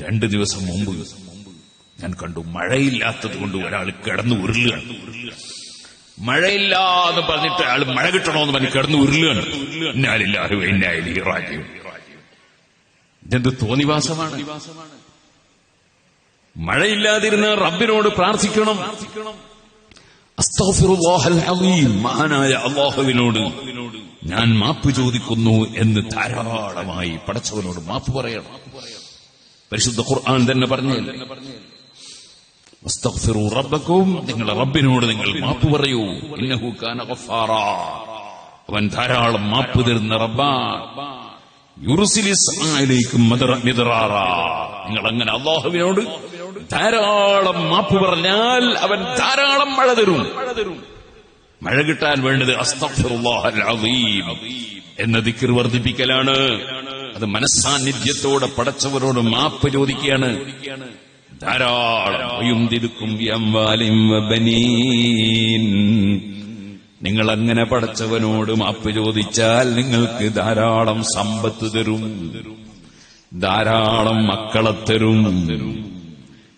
2 ദിവസം മുമ്പ് ഞാൻ കണ്ടു, മഴയില്ലാത്തത് കൊണ്ട് ഒരാൾ കിടന്ന് ഉരുളുകയാണ്. മഴയില്ലാന്ന് പറഞ്ഞിട്ട് അയാൾ മഴ കിട്ടണമെന്ന് പറഞ്ഞ് കിടന്ന് ഉരുളുകയാണ്. ഇന്നാലില്ലാഹി വ ഇന്നാ ഇലൈഹി റാജിഊൻ. ഇതെന്ത് തോന്നിവാസമാണ്? മഴയില്ലാതിരുന്ന റബ്ബിനോട് പ്രാർത്ഥിക്കണം. അസ്തഗ്ഫിറുല്ലാഹൽ അലീം, മഹാനായ അല്ലാഹുവിനോട് ഞാൻ മാപ്പ് ചോദിക്കുന്നു എന്ന് ധാരാളമായി പടച്ചവനോട് മാപ്പ് പറയണം. പരിശുദ്ധ ഖുർആൻ തന്നെ പറഞ്ഞില്ലേ, വസ്തഗ്ഫിറൂ റബ്ബക്കും, നിങ്ങളുടെ റബ്ബിനോട് നിങ്ങൾ മാപ്പ് പറയൂ. ഇന്നഹു കാന ഗഫാറാ, അവൻ ധാരാളം മാപ്പ് തരുന്ന റബ്ബാണ്. യുർസിലിസ് അലൈക്കും മിദ്റാറാ, നിങ്ങൾ അങ്ങനെ അല്ലാഹുവിനോട് ധാരാളം മാപ്പ് പറഞ്ഞാൽ അവൻ ധാരാളം മഴ തരും. മഴ കിട്ടാൻ വേണ്ടത് അസ്തഗ്ഫിറുല്ലാഹൽ അലീം എന്ന ദിക്ർ വർദ്ധിപ്പിക്കലാണ്. അത് മനസ്സാന്നിധ്യത്തോടെ പടച്ചവരോട് മാപ്പ് ചോദിക്കുകയാണ്. ധാരാളം നിങ്ങൾ അങ്ങനെ പടച്ചവനോട് മാപ്പ് ചോദിച്ചാൽ നിങ്ങൾക്ക് ധാരാളം സമ്പത്ത് തരും, ധാരാളം മക്കളെ തരും.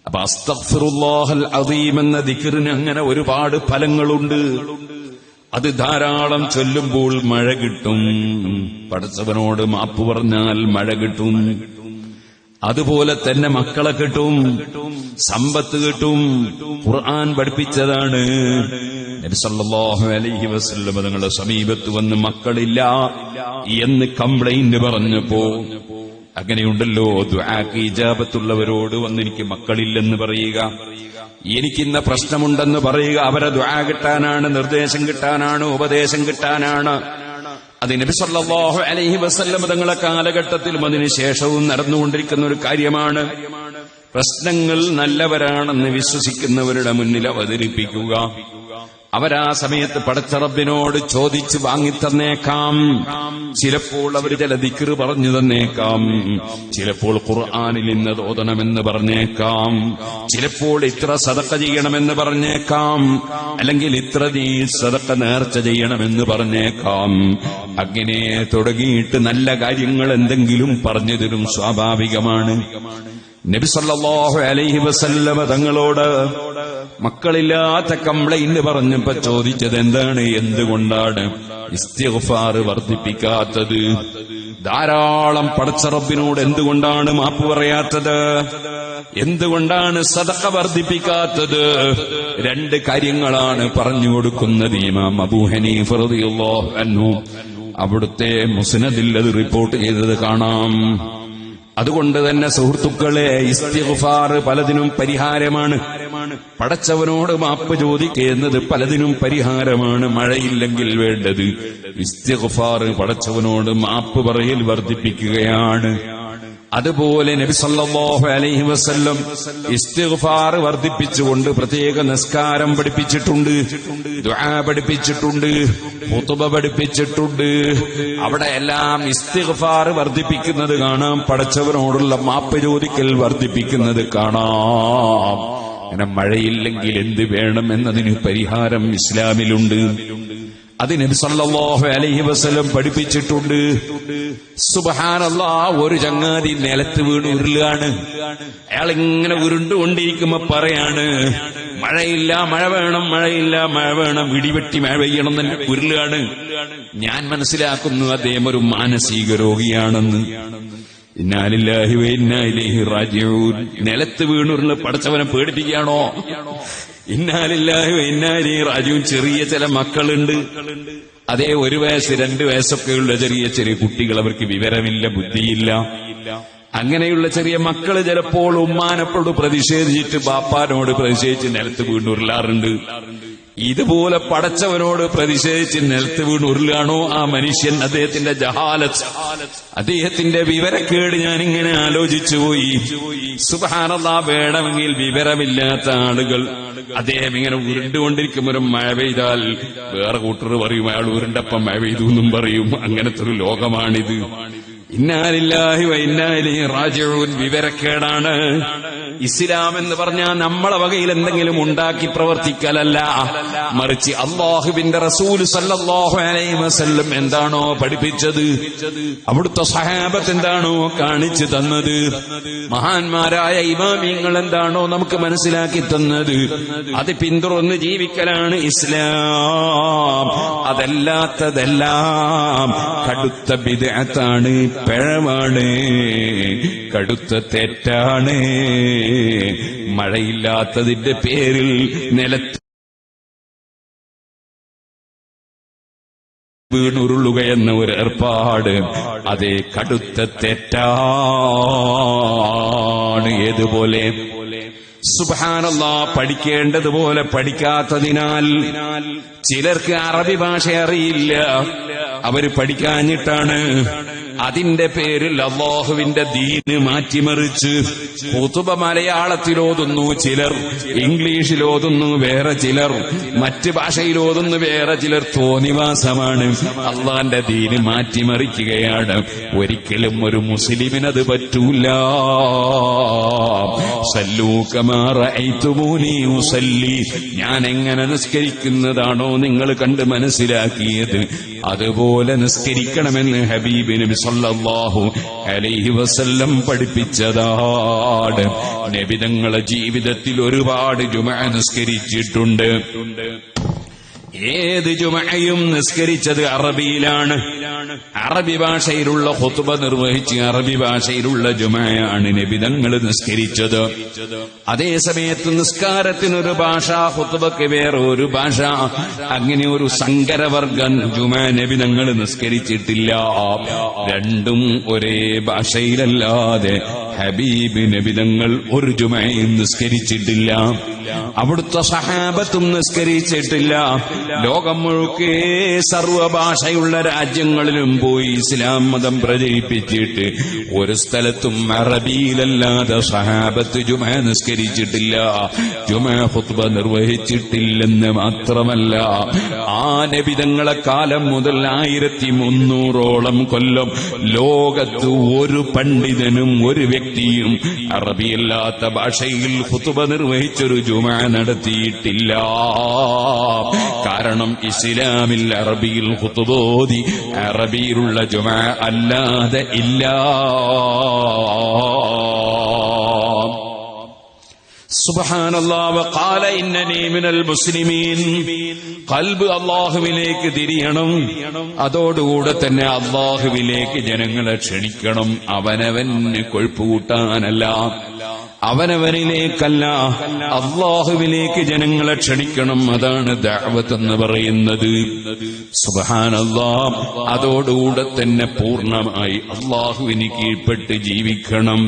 അപ്പൊ അസ്തഗ്ഫിറുല്ലാഹൽ അദീം എന്ന ദിക്റിന് അങ്ങനെ ഒരുപാട് ഫലങ്ങളുണ്ട്. അത് ധാരാളം ചൊല്ലുമ്പോൾ മഴ കിട്ടും. പടച്ചവനോട് മാപ്പ് പറഞ്ഞാൽ മഴ കിട്ടും. അതുപോലെ തന്നെ മക്കളെ കിട്ടും, സമ്പത്ത് കിട്ടും. ഖുർആൻ പഠിപ്പിച്ചതാണ്. നബി സല്ലല്ലാഹു അലൈഹി വസല്ലം തങ്ങളുടെ സമീപത്ത് വന്ന് മക്കളില്ല എന്ന് കംപ്ലൈന്റ് പറഞ്ഞപ്പോ, അങ്ങനെയുണ്ടല്ലോ ദുആക്ക് ഇജാബത്തുള്ളവരോട് വന്ന് എനിക്ക് മക്കളില്ലെന്ന് പറയുക, എനിക്കിന്ന പ്രശ്നമുണ്ടെന്ന് പറയുക. അവരെ ദുആ കിട്ടാനാണ്, നിർദ്ദേശം കിട്ടാനാണ്, ഉപദേശം കിട്ടാനാണ്. അത് നബി സല്ലല്ലാഹു അലൈഹി വസല്ലം തങ്ങളുടെ കാലഘട്ടത്തിലും അതിനു ശേഷവും നടന്നുകൊണ്ടിരിക്കുന്ന ഒരു കാര്യമാണ്. പ്രശ്നങ്ങൾ നല്ലവരാണെന്ന് വിശ്വസിക്കുന്നവരുടെ മുന്നിൽ അവതരിപ്പിക്കുക. അവരാ സമയത്ത് പടച്ച റബ്ബിനോട് ചോദിച്ച് വാങ്ങിത്തന്നേക്കാം. ചിലപ്പോൾ അവർ ചില ദിക്ർ പറഞ്ഞു തന്നേക്കാം, ചിലപ്പോൾ ഖുർആനിൽ ഇന്നത് ഓതണമെന്ന് പറഞ്ഞേക്കാം, ചിലപ്പോൾ ഇത്ര സദഖ ചെയ്യണമെന്ന് പറഞ്ഞേക്കാം, അല്ലെങ്കിൽ ഇത്ര സദഖ നേർച്ച ചെയ്യണമെന്ന് പറഞ്ഞേക്കാം. അങ്ങനെ തുടങ്ങിയിട്ട് നല്ല കാര്യങ്ങൾ എന്തെങ്കിലും പറഞ്ഞു തരും, സ്വാഭാവികമാണ്. നബി സല്ലല്ലാഹു അലൈഹി വസല്ലമ തങ്ങളോട് മക്കളില്ലാത്ത കംപ്ലൈന്റ് പറഞ്ഞപ്പോ ചോദിച്ചത് എന്താണ്? എന്തുകൊണ്ടാണ് ഇസ്തിഗ്ഫാർ വർദ്ധിപ്പിക്കാത്തത്? ധാരാളം പടച്ച റബ്ബിനോട് എന്തുകൊണ്ടാണ് മാപ്പ് പറയാത്തത്? എന്തുകൊണ്ടാണ് സദഖ വർദ്ധിപ്പിക്കാത്തത്? 2 കാര്യങ്ങളാണ് പറഞ്ഞു കൊടുക്കുന്നത് ഇമാം അബൂ ഹനീഫ റളിയല്ലാഹു അൻഹു. അവിടുത്തെ മുസ്നദിൽ അത് റിപ്പോർട്ട് ചെയ്തത് കാണാം. അതുകൊണ്ട് തന്നെ സുഹൃത്തുക്കളെ, ഇസ്തിഗ്ഫാർ പലതിനും പരിഹാരമാണ്. പടച്ചവനോട് മാപ്പ് ചോദിക്കുന്നത് പലതിനും പരിഹാരമാണ്. മഴയില്ലെങ്കിൽ വേണ്ടത് ഇസ്തിഗ്ഫാർ, പടച്ചവനോട് മാപ്പ് പറയൽ വർദ്ധിപ്പിക്കുകയാണ്. അതുപോലെ നബി സല്ലല്ലാഹു അലൈഹി വസല്ലം ഇസ്തിഗ്ഫാർ വർദ്ധിപ്പിച്ചുകൊണ്ട് പ്രത്യേക നിസ്കാരം പഠിപ്പിച്ചിട്ടുണ്ട്, ദുആ പഠിപ്പിച്ചിട്ടുണ്ട്, ഖുതുബ പഠിപ്പിച്ചിട്ടുണ്ട്. അവിടെ എല്ലാം ഇസ്തിഗ്ഫാർ വർദ്ധിപ്പിക്കുന്നത് കാണാം, പടച്ചവനോടുള്ള മാപ്പ് ചോദിക്കൽ വർദ്ധിപ്പിക്കുന്നത് കാണാം. അങ്ങനെ മഴയില്ലെങ്കിൽ എന്ത് വേണം എന്നതിന് പരിഹാരം ഇസ്ലാമിലുണ്ട്. അത് നബി സല്ലല്ലാഹു അലൈഹി വസല്ലം പഠിപ്പിച്ചിട്ടുണ്ട്. സുബ്ഹാനല്ലാഹ്, ഒരു ചങ്ങാതി നിലത്ത് വീണ് ഉരുളാണ്. അയാൾ ഇങ്ങനെ ഉരുണ്ടുകൊണ്ടിരിക്കുമ്പോ പറയാണ്, മഴയില്ല, മഴ വേണം, മഴയില്ല, മഴ വേണം, ഇടിവെട്ടി മഴ പെയ്യണം തന്നെ ഉരുളാണ്. ഞാൻ മനസ്സിലാക്കുന്നു അദ്ദേഹം ഒരു മാനസിക രോഗിയാണെന്ന്. ഇന്നാ ലില്ലാഹി വ ഇന്നാ ഇലൈഹി റാജിഊൻ. നിലത്ത് വീണുരുള് പടച്ചവനെ പേടിപ്പിക്കുകയാണോ? ഇന്നാ ലില്ലാഹി വ ഇന്നാ ഇലൈഹി റാജിഊൻ. ചെറിയ ചില മക്കളുണ്ട്, അതേ 1 വയസ്സ് 2 വയസ്സൊക്കെയുള്ള ചെറിയ ചെറിയ കുട്ടികൾ, അവർക്ക് വിവരമില്ല, ബുദ്ധിയില്ല. അങ്ങനെയുള്ള ചെറിയ മക്കള് ചിലപ്പോൾ ഉമ്മാനോട് പ്രതിഷേധിച്ചിട്ട് ബാപ്പാനോട് പ്രതിഷേധിച്ച് നിലത്ത് വീണുരുളാറുണ്ട്. ഇതുപോലെ പടച്ചവനോട് പ്രതിഷേധിച്ച് നിലത്ത് വീണുരുളാണോ ആ മനുഷ്യൻ? അദ്ദേഹത്തിന്റെ ജഹാലത്ത്, അദ്ദേഹത്തിന്റെ വിവരക്കേട് ഞാനിങ്ങനെ ആലോചിച്ചു പോയി. സുബ്ഹാനല്ലാഹ്, വേണമെങ്കിൽ വിവരമില്ലാത്ത ആളുകൾ അദ്ദേഹം ഇങ്ങനെ ഉരുണ്ടുകൊണ്ടിരിക്കുമ്പോൾ മഴ പെയ്താൽ വേറെ കൂട്ടർ പറയും അയാൾ ഉരുണ്ടപ്പം മഴ പെയ്തു എന്നും പറയും. അങ്ങനത്തെ ഒരു ലോകമാണിത്. ഇന്നാ ലില്ലാഹി വ ഇന്നാ ഇലൈഹി റാജിഊൻ. വിവരക്കേടാണ്. ഇസ്ലാം എന്ന് പറഞ്ഞാൽ നമ്മളെ വകയിൽ എന്തെങ്കിലും ഉണ്ടാക്കി പ്രവർത്തിക്കലല്ല, മറിച്ച് അല്ലാഹുവിന്റെ റസൂൽ സല്ലല്ലാഹു അലൈഹി വസല്ലം എന്താണോ പഠിപ്പിച്ചത്, അവിടുത്തെ സഹാബത്ത് എന്താണോ കാണിച്ചു തന്നത്, മഹാന്മാരായ ഇമാമിങ്ങൾ എന്താണോ നമുക്ക് മനസ്സിലാക്കി തന്നത്, അത് പിന്തുടർന്ന് ജീവിക്കലാണ് ഇസ്ലാം. അതല്ലാത്തതെല്ലാം കടുത്ത ബിദ്അത്താണ്, പിഴവാണ്, കടുത്ത തെറ്റാണ്. മഴയില്ലാത്തതിന്റെ പേരിൽ നിലത്ത് വീണുരുളുകയെന്ന ഒരു ഏർപ്പാട്, അതേ കടുത്ത തെറ്റാണ്. ഏതുപോലെ സുബ്ഹാനല്ലാഹ്, പഠിക്കേണ്ടതുപോലെ പഠിക്കാത്തതിനാൽ ചിലർക്ക് അറബി ഭാഷ അറിയില്ല, അവര് പഠിക്കാഞ്ഞിട്ടാണ്. അതിന്റെ പേരിൽ അല്ലാഹുവിന്റെ ദീന് മാറ്റിമറിച്ച് ഖുതുബ മലയാളത്തിലോതുന്നു ചിലർ, ഇംഗ്ലീഷിലോതുന്നു വേറെ ചിലർ, മറ്റ് ഭാഷയിലോതുന്നു വേറെ ചിലർ. തോന്നിവാസമാണ്. അള്ളാന്റെ ദീന് മാറ്റിമറിക്കുകയാണ്. ഒരിക്കലും ഒരു മുസ്ലിമിനത് പറ്റൂല. സല്ലൂ കമാ റഅയ്തുമൂനി ഉസല്ലി, ഞാൻ എങ്ങനെ നിസ്കരിക്കുന്നതാണോ നിങ്ങൾ കണ്ട് മനസ്സിലാക്കിയത്, അതുപോലെ നിസ്കരിക്കണമെന്ന് ഹബീബ് നബി സല്ലല്ലാഹു അലൈഹി വസല്ലം പഠിപ്പിച്ചതാണ്. നബി തങ്ങളുടെ ജീവിതത്തിൽ ഒരുപാട് ജുമുഅ നിസ്കരിച്ചിട്ടുണ്ട്. ഏത് ജുമുഅയും നിസ്കരിച്ചത് അറബിയിലാണ്. അറബി ഭാഷയിലുള്ള ഖുതുബ നിർവഹിച്ച് അറബി ഭാഷയിലുള്ള ജുമുഅയാണ് നബി തങ്ങൾ നിസ്കരിച്ചത്. അതേ സമയത്ത് നിസ്കാരത്തിനൊരു ഭാഷ, ഖുതുബക്ക് വേറെ ഒരു ഭാഷ, അങ്ങനെ ഒരു സങ്കരവർഗം ജുമുഅ നബി തങ്ങൾ നിസ്കരിച്ചിട്ടില്ല. രണ്ടും ഒരേ ഭാഷയിലല്ലാതെ ഹബീബ് നബി തങ്ങൾ ഒരു ജുമുഅയും നിസ്കരിച്ചിട്ടില്ല. അവിടുത്തെ സഹാബത്തും നിസ്കരിച്ചിട്ടില്ല. ലോകം മുഴുക്കെ സർവഭാഷയുള്ള രാജ്യങ്ങളിലും പോയി ഇസ്ലാം മതം പ്രചരിപ്പിച്ചിട്ട് ഒരു സ്ഥലത്തും അറബിയിലല്ലാതെ സഹാബത്ത് ജുമുഅ നിസ്കരിച്ചിട്ടില്ല, ജുമുഅ ഖുത്ബ നിർവഹിച്ചിട്ടില്ലെന്ന് മാത്രമല്ല, ആ നബി തങ്ങളെ കാലം മുതൽ 1300ഓളം കൊല്ലം ലോകത്ത് ഒരു പണ്ഡിതനും ഒരു വ്യക്തിയും അറബിയല്ലാത്ത ഭാഷയിൽ ഖുത്ബ നിർവഹിച്ചൊരു ജുമുഅ നടത്തിയിട്ടില്ല. കാരണം ഇസ്ലാമിൽ അറബിയിൽ ഖുത്ബ ഓതി അറബിയിലുള്ള ജുമുഅ അല്ലാതെ ഇല്ല. സുബ്ഹാനല്ലാഹ്. വഖാല ഇന്നനി മിനൽ മുസ്ലിമീൻ. ഖൽബ് അല്ലാഹുവിലേക്ക് തിരിയണം. അതോടുകൂടെ തന്നെ അല്ലാഹുവിലേക്ക് ജനങ്ങളെ ക്ഷണിക്കണം. അവനവന് കൊഴുപ്പ് കൂട്ടാനല്ല, അവനവനിലേക്കല്ല, അല്ലാഹുവിലേക്ക് ജനങ്ങളെ ക്ഷണിക്കണം. അതാണ് ദഅവത്ത് എന്ന് പറയുന്നത്. സുബ്ഹാനല്ലാഹ്. അതോടുകൂടെ തന്നെ പൂർണ്ണമായി അല്ലാഹുവിന് കീഴ്പ്പെട്ട് ജീവിക്കണം.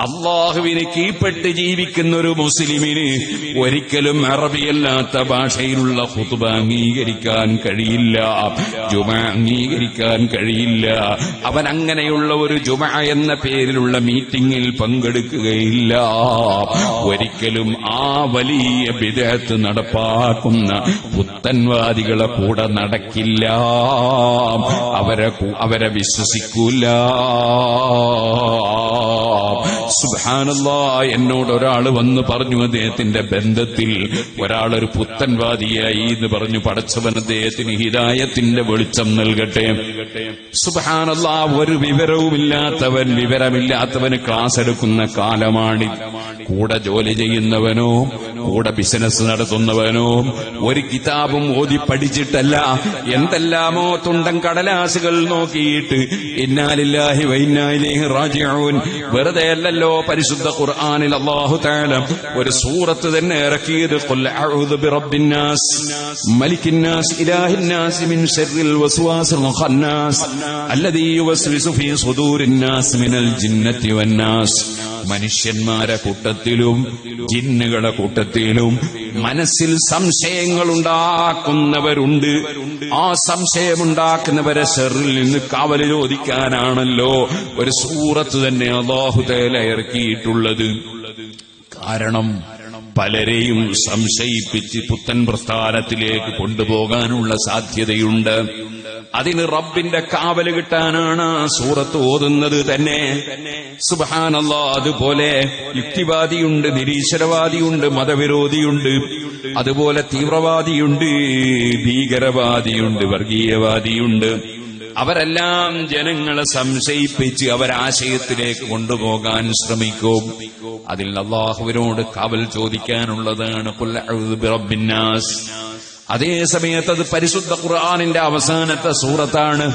അല്ലാഹുവിന് കീഴ്പ്പെട്ട് ജീവിക്കുന്ന ഒരു മുസ്ലിമിന് ഒരിക്കലും അറബിയല്ലാത്ത ഭാഷയിലുള്ള ഖുത്ബ അംഗീകരിക്കാൻ കഴിയില്ല, ജുമുഅ അംഗീകരിക്കാൻ കഴിയില്ല. അവൻ അങ്ങനെയുള്ള ഒരു ജുമുഅ എന്ന പേരിലുള്ള മീറ്റിംഗിൽ പങ്കെടുക്കുകയില്ല. ഒരിക്കലും ആ വലിയ ബിദ്അത്ത് നടപ്പാക്കുന്ന പുത്തൻവാദികളെ കൂടെ നടക്കില്ല, അവരെ വിശ്വസിക്കൂല. സുബ്ഹാനല്ലാഹ്. എന്നോട് ഒരാൾ വന്ന് പറഞ്ഞു, അദ്ദേഹത്തിന്റെ ബന്ധത്തിൽ ഒരാളൊരു പുത്തൻവാദിയായി എന്ന് പറഞ്ഞു. പടച്ചവൻ അദ്ദേഹത്തിന് ഹിദായത്തിന്റെ വെളിച്ചം നൽകട്ടെ. സുബ്ഹാനല്ലാഹ്. ഒരു വിവരവുമില്ലാത്തവൻ, വിവരമില്ലാത്തവന് ക്ലാസ് എടുക്കുന്ന കാലമാണ്. കൂടെ ജോലി ചെയ്യുന്നവനോ കൂടെ ബിസിനസ് നടത്തുന്നവനോ ഒരു കിതാബും ഓതി പഠിച്ചിട്ടല്ല, എന്തെല്ലാമോ തുണ്ടൻ കടലാസുകൾ നോക്കിയിട്ട് ഇന്നാ ലില്ലാഹി വ ഇന്നാ ഇലൈഹി റാജിഊൻ. വെറുതെ അല്ലല്ലോ പരിശുദ്ധ ഖുർആനിൽ അല്ലാഹു തആല ഒരു സൂറത്ത് തന്നെ ഇറക്കിയത്. ഖുൽ അഊദു ബിറബ്ബിന്നാസ് മലിക്കിന്നാസ് ഇലാഹിന്നാസ് മിൻ ശർറിൽ വസ്വാസിൽ ഖന്നാസ് അല്ലദീ യുവസ്വിസു ഫീ സുദൂരിന്നാസ് മിനൽ ജിന്നത്തി വന്നാസ്. മനുഷ്യന്മാരെ കൂട്ടത്തിലും ജിന്നുകളെ കൂട്ടത്തിലും മനസ്സിൽ സംശയങ്ങളുണ്ടാക്കുന്നവരുണ്ട്. ആ സംശയമുണ്ടാക്കുന്നവരെ ശർറിൽ നിന്ന് കാവലിലോദിക്കാനാണല്ലോ ഒരു സൂറത്ത് തന്നെ അല്ലാഹു തആല ഇറക്കിയിട്ടുള്ളത്. കാരണം പലരെയും സംശയിപ്പിച്ച് പുത്തൻ പ്രസ്ഥാനത്തിലേക്ക് കൊണ്ടുപോകാനുള്ള സാധ്യതയുണ്ട്. അതിന് റബ്ബിന്റെ കാവല് കിട്ടാനാണ് സൂറത്ത് ഓതുന്നത് തന്നെ. സുബ്ഹാനല്ലാഹ്. അതുപോലെ യുക്തിവാദിയുണ്ട്, നിരീശ്വരവാദിയുണ്ട്, മതവിരോധിയുണ്ട്, അതുപോലെ തീവ്രവാദിയുണ്ട്, ഭീകരവാദിയുണ്ട്, വർഗീയവാദിയുണ്ട്. അവരെല്ലാം ജനങ്ങളെ സംശയിപ്പിച്ച് അവരാശയത്തിലേക്ക് കൊണ്ടുപോകാൻ ശ്രമിക്കും. അതിൽ അല്ലാഹുവിനോട് കാവൽ ചോദിക്കാനുള്ളതാണ് ഖുൽ അഊദു ബിറബ്ബിന്നാസ്. അതേ സമയത്ത് അത് പരിശുദ്ധ ഖുർആനിന്റെ അവസാനത്തെ സൂറത്താണ്.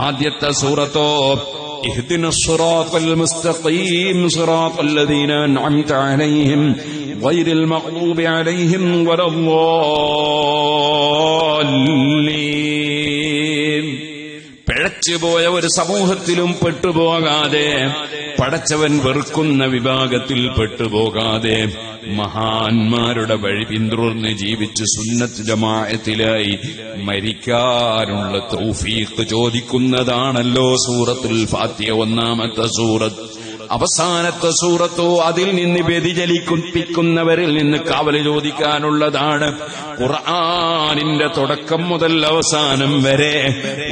ആദ്യത്തെ സൂറത്തോ ഇഹ്ദിനസ് സിറാത്തൽ മുസ്തഖീം സിറാത്തൽ ലദീന അൻഅംത അലൈഹിം ഗൈറിൽ മഗ്ദൂബി അലൈഹിം വലദ്ദാല്ലീൻ. പിഴച്ചുപോയ ഒരു സമൂഹത്തിലും പെട്ടുപോകാതെ, പടച്ചവൻ വെറുക്കുന്ന വിഭാഗത്തിൽ പെട്ടുപോകാതെ, മഹാന്മാരുടെ വഴി പിന്തുടർന്ന് ജീവിച്ച് സുന്നത്ത് ജമാഅത്തിലായി മരിക്കാനുള്ള തൗഫീഖ് ചോദിക്കുന്നതാണല്ലോ സൂറത്തുൽ ഫാത്തിഹ, ഒന്നാമത്തെ സൂറത്ത്. അവസാനത്തെ സൂറത്തോ അതിൽ നിന്ന് വ്യതിചലിപ്പിക്കുന്നവരിൽ നിന്ന് കാവല് ചോദിക്കാനുള്ളതാണ്. ഖുർആനിന്റെ തുടക്കം മുതൽ അവസാനം വരെ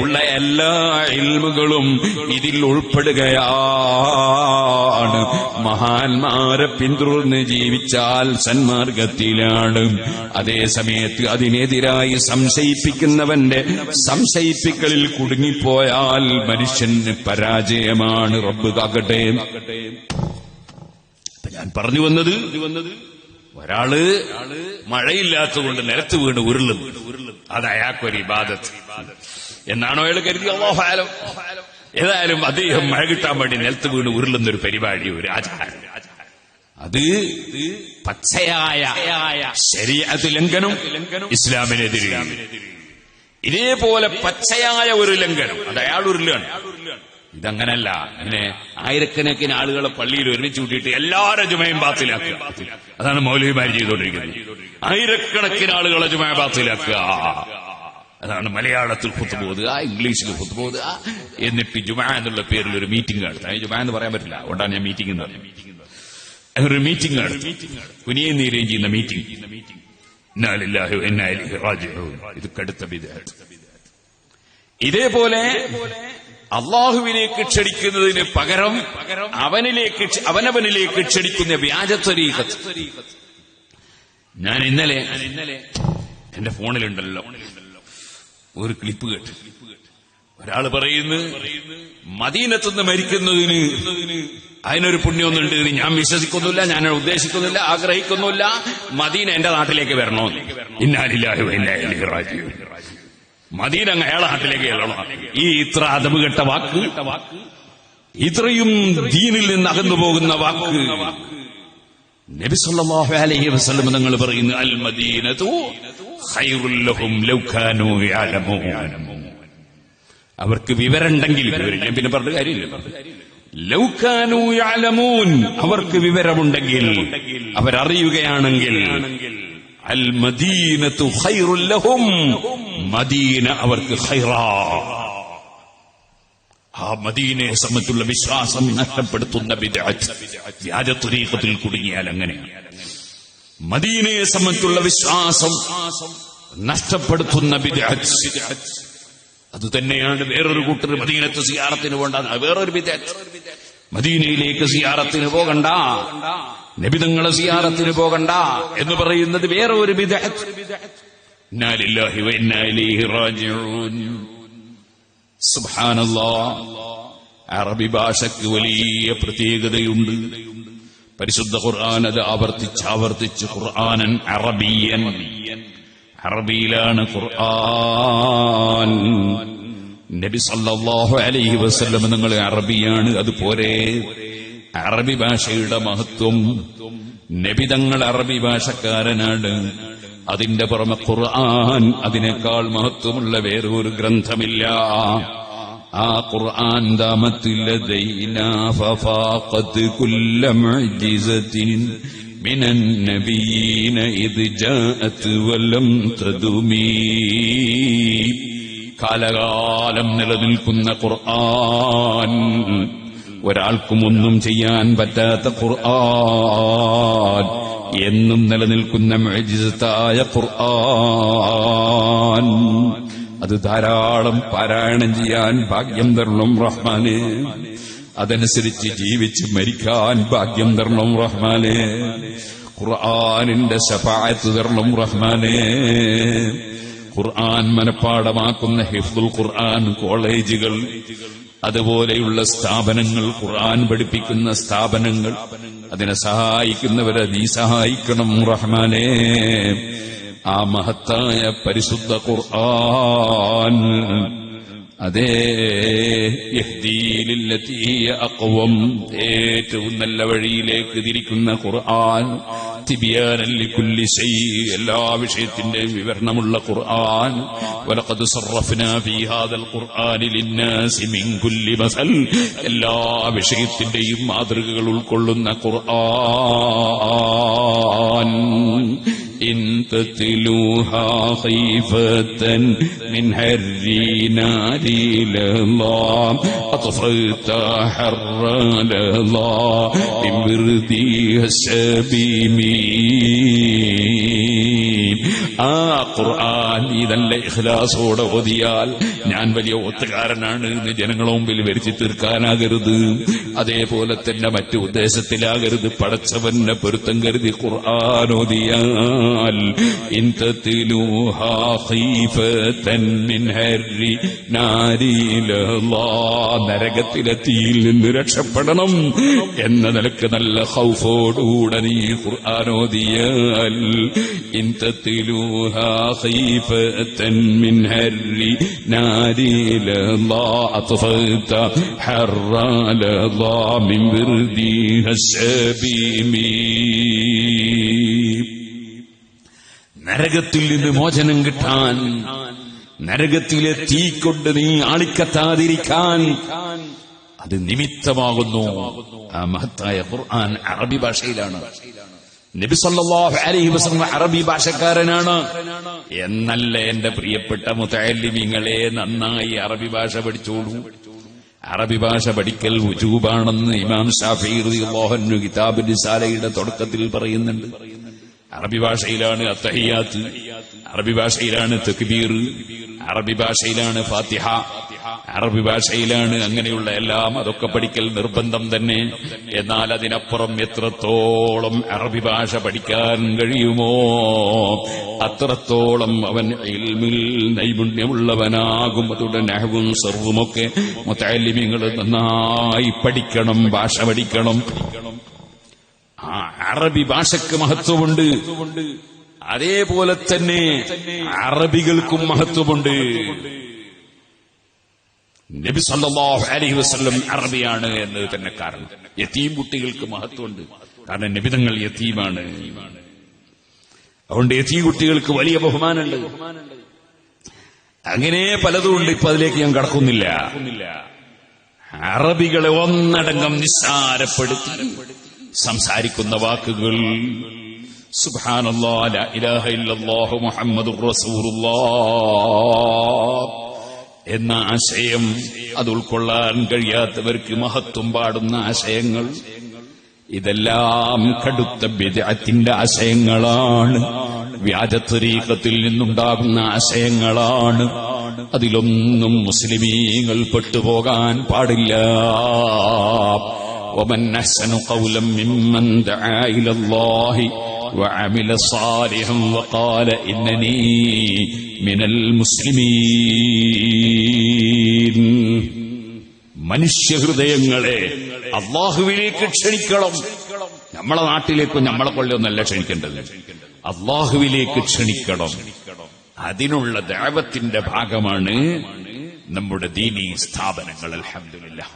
ഉള്ള എല്ലാ ഇൽമുകളും ഇതിൽ ഉൾപ്പെടുകയാണ്. മഹാന്മാരെ പിന്തുടർന്ന് ജീവിച്ചാൽ സന്മാർഗത്തിലാണ്. അതേ സമയത്ത് അതിനെതിരായി സംശയിപ്പിക്കുന്നവന്റെ സംശയിപ്പിക്കലിൽ കുടുങ്ങിപ്പോയാൽ മനുഷ്യന് പരാജയമാണ്. റബ്ബ് കാക്കട്ടെ. ഞാൻ പറഞ്ഞു വന്നത്, ഒരാള് മഴയില്ലാത്തതുകൊണ്ട് നിലത്ത് വീണ് ഉരുളും, അത് അയാൾക്കൊരു ഇബാദത്ത് എന്നാണോ അയാൾ കരുതി? അല്ലാഹു അഅലം. ഏതായാലും അദ്ദേഹം മഴ കിട്ടാൻ വേണ്ടി നിലത്ത് വീണ് ഉരുളുന്നൊരു പരിപാടി, ഒരു ആചാരം, അത് പച്ചയായ ശരീഅത്ത് ലംഘനം, ഇസ്ലാമിനെതിരെ. ഇതേപോലെ പച്ചയായ ഒരു ലംഘനം, അത് അയാൾ ഉരുളാണ്. ഇതങ്ങനല്ല. ഇങ്ങനെ ആയിരക്കണക്കിന് ആളുകളെ പള്ളിയിൽ ഒരുമിച്ച് കൂട്ടിയിട്ട് എല്ലാവരും ജുമയും ബാത്തിലാക്കുക. അതാണ് മൗലവിമാർ ചെയ്തുകൊണ്ടിരിക്കുന്നത്. ആയിരക്കണക്കിന് ആളുകളെ ജുമ ബാത്തിലാക്കുക. അതാണ് മലയാളത്തിൽ ഖുത്ബ ഓതുക, ഇംഗ്ലീഷിൽ ഖുത്ബ ഓതുക, എന്നിട്ട് ജുമ എന്നുള്ള പേരിൽ ഒരു മീറ്റിംഗ് നടത്തുക. ജുമ എന്ന് പറയാൻ പറ്റില്ല, അതുകൊണ്ടാണ് ഞാൻ മീറ്റിംഗ് എന്ന് പറഞ്ഞത്. ഒരു മീറ്റിംഗ് നടത്തും, കുനിയും നീരുകയും ചെയ്യുന്ന മീറ്റിംഗ്. ഇന്നാ ലില്ലാഹി വ ഇന്നാ ഇലൈഹി റാജിഊൻ. ഇത് കടുത്ത ബിദ്അത്ത്. ഇതേപോലെ അള്ളാഹുവിലേക്ക് ക്ഷണിക്കുന്നതിന് പകരം അവനവനിലേക്ക് ക്ഷണിക്കുന്ന വ്യാജത്വരീഖത്ത്. ഞാൻ ഇന്നലെ എന്റെ ഫോണിലുണ്ടല്ലോ ഒരു ക്ലിപ്പ് കേട്ടു. ഒരാള് പറയുന്നു, മദീനത്തുനിന്ന് മരിക്കുന്നതിന് അതിനൊരു പുണ്യമൊന്നുണ്ട്. ഞാൻ വിശ്വസിക്കുന്നില്ല, ഞാൻ ഉദ്ദേശിക്കുന്നില്ല, ആഗ്രഹിക്കുന്നില്ല. മദീന എന്റെ നാട്ടിലേക്ക് വരണോ? ഇന്നാ ലില്ലാഹി വ ഇന്നാ ഇലൈഹി റാജിഊൻ. മദീന അയാളെ നാട്ടിലേക്ക് ചെല്ലണം. ഈ ഇത്ര അദബുകെട്ട വാക്ക്, ഇത്രയും ദീനിൽ നിന്ന് അകന്നു പോകുന്ന വാക്ക് നബി സല്ലല്ലാഹു അലൈഹി വസല്ലം തങ്ങൾ പറയുന്നു, അൽ മദീനതു ഖൈറുൽ ലഹും ലൗ കാനൂ യഅലമൂൻ. അവർക്ക് വിവരമുണ്ടെങ്കിൽ, വിവരില്ല പിന്നെ പറഞ്ഞ കാര്യമില്ല. ലൗ കാനൂ യഅലമൂൻ, അവർക്ക് വിവരമുണ്ടെങ്കിൽ, അവരറിയുകയാണെങ്കിൽ, അൽ മദീനത്തു ഖൈറുൽ ലഹും, മദീന അവർക്ക് ഖൈറാ. ആ മദീനയെ സംബന്ധിച്ചുള്ള വിശ്വാസം നഷ്ടപ്പെടുത്തുന്ന ബിദ്അത്ത്, വ്യാജ ത്വരീഖത്തിൽ കുടുങ്ങിയാൽ അങ്ങനെ. മദീനയെ സംബന്ധിച്ചുള്ള വിശ്വാസം നഷ്ടപ്പെടുത്തുന്ന ബിദ്അത്ത്, അത് തന്നെയാണ് വേറൊരു കൂട്ടർ മദീനത്ത് സിയാറത്തിന് പോകണ്ട, വേറൊരു ബിദ്അത്ത്. മദീനയിലേക്ക് സിയാറത്തിന് പോകണ്ട, നബിതങ്ങളെ സിയാറത്തിന് പോകണ്ട എന്ന് പറയുന്നത് വേറെ ഒരു ബിദ്അത്ത്. ഇന്നാ ലില്ലാഹി വ ഇന്നാ ഇലൈഹി റാജിഊൻ. സുബ്ഹാനല്ലാഹ്. അറബി ഭാഷയ്ക്ക് വലിയ പ്രത്യേകതയുണ്ട്. പരിശുദ്ധ ഖുർആൻ അത് ആവർത്തിച്ച് ഖുർആനൻ അറബിയൻ, അറബിയിലാണ് ഖുർആൻ. നബി സല്ലല്ലാഹു അലൈഹി വസല്ലം നിങ്ങൾ അറബിയാണ്. അതുപോലെ അറബി ഭാഷയുടെ മഹത്വം, നബി തങ്ങൾ അറബി ഭാഷക്കാരനാണ്. അതിന്റെ പുറമെ ഖുർആൻ അതിനേക്കാൾ മഹത്വമുള്ള വേറൊരു ഗ്രന്ഥമില്ല. ആ ഖുർആൻ ദാമത്തുല്ലദൈനാ ഫഫാഖത് കുല്ല മുഅ്ജിസത്തിൻ മിനൻ നബിയ്യീന ഇദ് ജാഅത് വലം തദുമി. കാലകാലം നിലനിൽക്കുന്ന ഖുർആൻ, ഒരാൾക്കും ഒന്നും ചെയ്യാൻ പറ്റാത്ത ഖുർആൻ, എന്നും നിലനിൽക്കുന്ന മുഅ്ജിസത്തായ ഖുർആൻ. അത് ധാരാളം പാരായണം ചെയ്യാൻ ഭാഗ്യം തരണം റഹ്മാനെ. അതനുസരിച്ച് ജീവിച്ച് മരിക്കാൻ ഭാഗ്യം തരണം റഹ്മാനെ. ഖുർആനിന്റെ ശഫാഅത്ത് തരണം റഹ്മാനെ. ഖുർആൻ മനപ്പാഠമാക്കുന്ന ഹിഫ്ദുൽ ഖുർആൻ കോളേജുകൾ, അതുപോലെയുള്ള സ്ഥാപനങ്ങൾ, ഖുർആൻ പഠിപ്പിക്കുന്ന സ്ഥാപനങ്ങൾ, അതിനെ സഹായിക്കുന്നവരെ നീ സഹായിക്കണം റഹ്മാനെ. ആ മഹത്തായ പരിശുദ്ധ ഖുർആൻ അതേ അഖ്വം, ഏറ്റവും നല്ല വഴിയിലേക്ക് തിരിക്കുന്ന ഖുർആൻ, തിബിയാനൻ ലികുല്ലി ശൈ, എല്ലാ വിഷയത്തിന്റെയും വിവരണമുള്ള ഖുർആൻ. വലഖദ് സർറഫ്നാ ഫീ ഹാദൽ ഖുർആനി ലിന്നാസി മിൻ കുല്ലി മസൽ, എല്ലാ വിഷയത്തിന്റെയും മാതൃകകൾ ഉൾക്കൊള്ളുന്ന ഖുർആൻ. ഇൻ തത്ലൂഹാ ഖൈഫതൻ മിൻ ഹർരി നാരിലല്ലാഹ് അത്ഫൽത ഹർറലല്ലാഹ് മിൻ ബിർദി ഹസബീമി. ആ ഖുർആൻ ഇതല്ല ഇഖ്ലാസോടെ ഓതിയാൽ ഞാൻ വലിയ ഒത്തുകാരനാണ് എന്ന് ജനങ്ങളുടെ മുമ്പിൽ വരുത്തി തീർക്കാനാകരുത്. അതേപോലെ തന്നെ മറ്റു ഉദ്ദേശത്തിലാകരുത്. പടച്ചവന്റെ പൊരുത്തം കരുതി ഖുർആൻ ഓതിയാൽ ഇൻ തത്ലൂഹാ ഖൈഫതൻ മിൻ ഹർരി നാരിലല്ലാഹ്, നരകത്തിലെ തീയിൽ നിന്ന് രക്ഷപ്പെടണം എന്ന നിലക്ക് നല്ല ഖൗഫോടുകൂടെ നീ ഖുർആൻ ഓതിയാൽ ഇൻ തത്ലൂഹാ ഖൈഫതൻ മിൻ ഹർരി നാരിലല്ലാഹ് അത്ഫൽത ഹർറലല്ലാഹ് മിൻ ബിർദി ഹസബീമി. നരകത്തിൽ നിന്ന് മോചനം കിട്ടാൻ, നരകത്തിലെ തീ കൊണ്ട് നീ ആളിക്കത്താതിരിക്കാൻ അത് നിമിത്തമാകുന്നു ആ മഹത്തായ ഖുർആൻ. അറബി ഭാഷയിലാണ്. നബി സല്ലല്ലാഹു അലൈഹി വസല്ലം അറബി ഭാഷക്കാരനാണ്. എന്നല്ല എന്റെ പ്രിയപ്പെട്ട മുതഅല്ലിമീങ്ങളെ, നന്നായി അറബി ഭാഷ പഠിച്ചോളൂ. അറബി ഭാഷ പഠിക്കൽ വുജൂബാണെന്ന് ഇമാം ശാഫിഈ റളിയല്ലാഹു അൻഹു കിതാബ് റിസാലയുടെ തുടക്കത്തിൽ പറയുന്നുണ്ട്. അറബി ഭാഷയിലാണ് അത്തഹിയാത്ത്, അറബി ഭാഷയിലാണ് തക്ബീർ, അറബി ഭാഷയിലാണ് ഫാത്തിഹ, അറബി ഭാഷയിലാണ് അങ്ങനെയുള്ള എല്ലാം. അതൊക്കെ പഠിക്കൽ നിർബന്ധം തന്നെ. എന്നാൽ അതിനപ്പുറം എത്രത്തോളം അറബി ഭാഷ പഠിക്കാൻ കഴിയുമോ അത്രത്തോളം അവൻ ഇൽമിൽ നൈപുണ്യമുള്ളവനാകും. അതുകൊണ്ട് നഹ്വും സർവുമൊക്കെ മുതഅല്ലിമീങ്ങൾ നന്നായി പഠിക്കണം, ഭാഷ പഠിക്കണം. ആ അറബി ഭാഷയ്ക്ക് മഹത്വമുണ്ട്. അതേപോലെ തന്നെ അറബികൾക്കും മഹത്വമുണ്ട്. നബി സല്ലല്ലാഹു അലൈഹി വസല്ലം അറബിയാണ് എന്നത് തന്നെ കാരണം. യതീം കുട്ടികൾക്ക് മഹത്വമുണ്ട്. കാരണം നബി തങ്ങൾ യതീമാണ്. അതുകൊണ്ട് യതീം കുട്ടികൾക്ക് വലിയ ബഹുമാനമുണ്ട്. അങ്ങനെ പലതുമുണ്ട്. ഇപ്പൊ അതിലേക്ക് ഞാൻ കടക്കുന്നില്ല. അറബികളെ ഒന്നടങ്കം നിസ്സാരപ്പെടുത്തി സംസാരിക്കുന്ന വാക്കുകൾ സുബ്ഹാനല്ലാഹ്, ലാ ഇലാഹ ഇല്ലല്ലാഹു മുഹമ്മദുർ റസൂലുള്ളാഹ് എന്ന ആശയം, അത് ഉൾക്കൊള്ളാൻ കഴിയാത്തവർക്ക് മഹത്വം പാടുന്ന ആശയങ്ങൾ, ഇതെല്ലാം കടുത്ത ബിദ്അത്തിന്റെ ആശയങ്ങളാണ്. വ്യാജ ത്വരീഖത്തിൽ നിന്നുണ്ടാകുന്ന ആശയങ്ങളാണ്. അതിലൊന്നും മുസ്ലിമീങ്ങൾ പെട്ടുപോകാൻ പാടില്ല. ومن أحسن قولا ممن دعا إلى الله وعمل صالحا وقال إنني من المسلمين. മനുഷ്യഹൃദയങ്ങളെ അള്ളാഹുവിലേക്ക് ക്ഷണിക്കണം. നമ്മളെ നാട്ടിലേക്കും നമ്മളെ കൊല്ലൊന്നല്ല ക്ഷണിക്കേണ്ടത്, അള്ളാഹുവിലേക്ക് ക്ഷണിക്കണം. അതിനുള്ള ദഅവത്തിന്റെ ഭാഗമാണ് നമ്മുടെ ദീനീ സ്ഥാപനങ്ങൾ. അൽഹംദുലില്ലാഹ്.